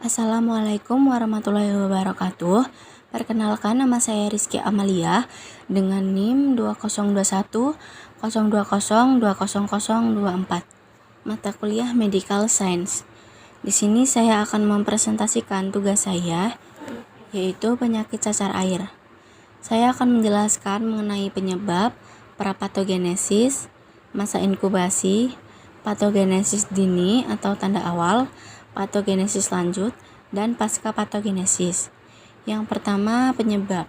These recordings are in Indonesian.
Assalamualaikum warahmatullahi wabarakatuh. Perkenalkan, nama saya Rizky Amalia dengan NIM 2021 mata kuliah Medical Science. Di sini saya akan mempresentasikan tugas saya, yaitu penyakit cacar air. Saya akan menjelaskan mengenai penyebab, prapatogenesis, masa inkubasi, patogenesis dini atau tanda awal, patogenesis lanjut, dan pasca patogenesis. Yang pertama, penyebab.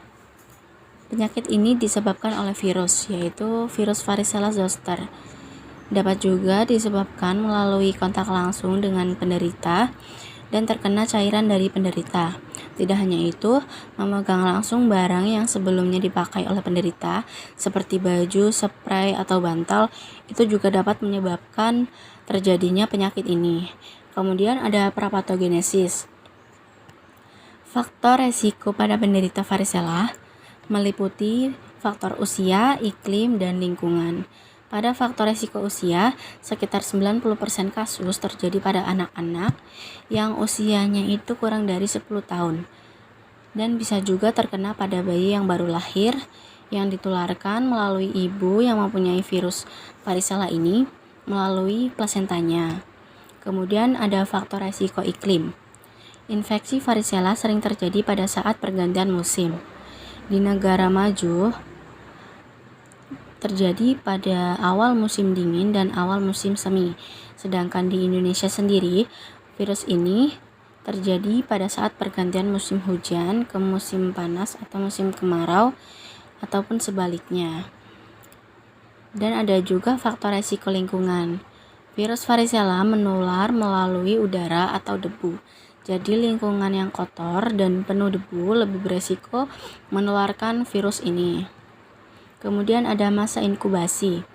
Penyakit ini disebabkan oleh virus, yaitu virus Varicella zoster. Dapat juga disebabkan melalui kontak langsung dengan penderita dan terkena cairan dari penderita. Tidak hanya itu, memegang langsung barang yang sebelumnya dipakai oleh penderita, seperti baju, spray, atau bantal, itu juga dapat menyebabkan terjadinya penyakit ini. Kemudian ada prapatogenesis. Faktor resiko pada penderita varicella meliputi faktor usia, iklim, dan lingkungan. Pada faktor resiko usia, sekitar 90% kasus terjadi pada anak-anak yang usianya itu kurang dari 10 tahun. Dan bisa juga terkena pada bayi yang baru lahir yang ditularkan melalui ibu yang mempunyai virus varicella ini melalui plasentanya. Kemudian ada faktor resiko iklim. Infeksi varicella sering terjadi pada saat pergantian musim. Di negara maju terjadi pada awal musim dingin dan awal musim semi. Sedangkan di Indonesia sendiri, virus ini terjadi pada saat pergantian musim hujan ke musim panas atau musim kemarau ataupun sebaliknya. Dan ada juga faktor resiko lingkungan. Virus varicella menular melalui udara atau debu. Jadi lingkungan yang kotor dan penuh debu lebih beresiko menularkan virus ini. Kemudian ada masa inkubasi.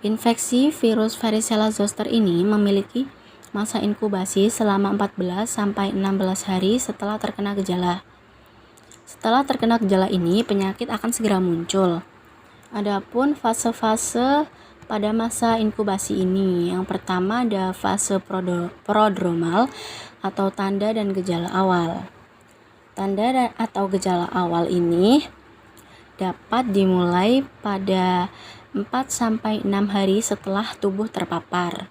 Infeksi virus Varicella zoster ini memiliki masa inkubasi selama 14 sampai 16 hari setelah terkena gejala. Setelah terkena gejala ini, penyakit akan segera muncul. Adapun fase-fase pada masa inkubasi ini, yang pertama ada fase prodromal atau tanda dan gejala awal. Tanda atau gejala awal ini dapat dimulai pada 4-6 hari setelah tubuh terpapar.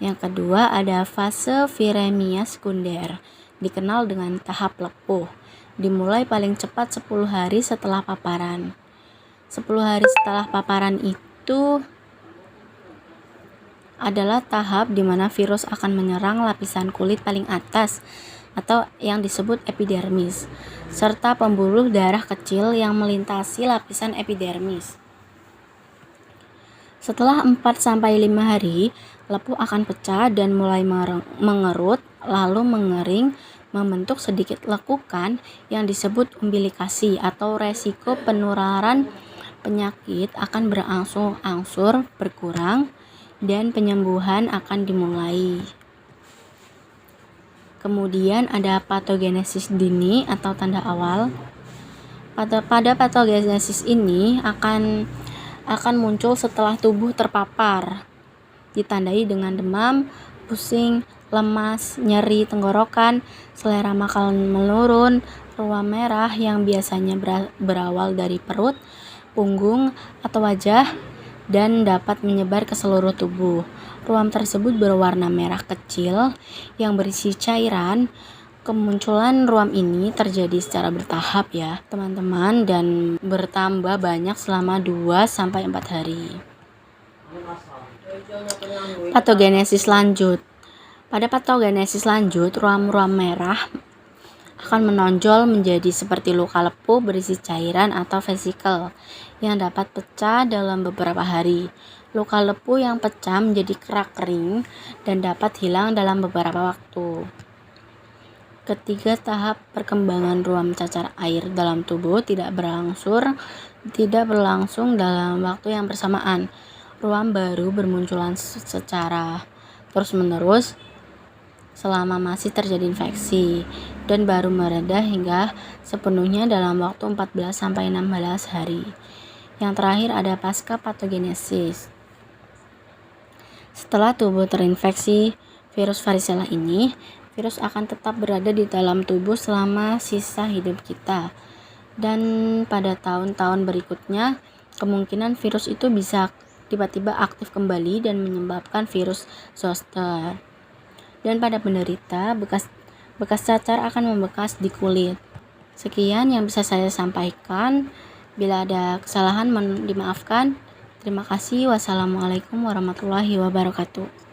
Yang kedua ada fase viremia sekunder, dikenal dengan tahap lepuh, dimulai paling cepat 10 hari setelah paparan. 10 hari setelah paparan itu adalah tahap di mana virus akan menyerang lapisan kulit paling atas atau yang disebut epidermis, serta pembuluh darah kecil yang melintasi lapisan epidermis. Setelah 4-5 hari, lepuh akan pecah dan mulai mengerut, lalu mengering, membentuk sedikit lekukan yang disebut umbilikasi atau resiko penularan penyakit akan berangsur-angsur berkurang dan penyembuhan akan dimulai. Kemudian ada patogenesis dini atau tanda awal. Pada patogenesis ini akan muncul setelah tubuh terpapar, ditandai dengan demam, pusing, lemas, nyeri tenggorokan, selera makan menurun, ruam merah yang biasanya berawal dari perut, punggung, atau wajah, dan dapat menyebar ke seluruh tubuh. Ruam tersebut berwarna merah kecil yang berisi cairan. Kemunculan ruam ini terjadi secara bertahap ya teman-teman, dan bertambah banyak selama 2-4 hari. Patogenesis lanjut. Pada patogenesis lanjut, ruam-ruam merah akan menonjol menjadi seperti luka lepuh berisi cairan atau vesikel yang dapat pecah dalam beberapa hari. Luka lepuh yang pecah menjadi kerak kering dan dapat hilang dalam beberapa waktu. Ketiga, tahap perkembangan ruam cacar air dalam tubuh tidak berlangsung dalam waktu yang bersamaan. Ruam baru bermunculan secara terus-menerus selama masih terjadi infeksi dan baru mereda hingga sepenuhnya dalam waktu 14-16 hari. Yang terakhir ada pasca patogenesis. Setelah tubuh terinfeksi virus varicella ini, virus akan tetap berada di dalam tubuh selama sisa hidup kita. Dan pada tahun-tahun berikutnya, kemungkinan virus itu bisa tiba-tiba aktif kembali dan menyebabkan virus zoster. Dan pada penderita, bekas cacar akan membekas di kulit. Sekian yang bisa saya sampaikan. Bila ada kesalahan, dimaafkan. Terima kasih. Wassalamualaikum warahmatullahi wabarakatuh.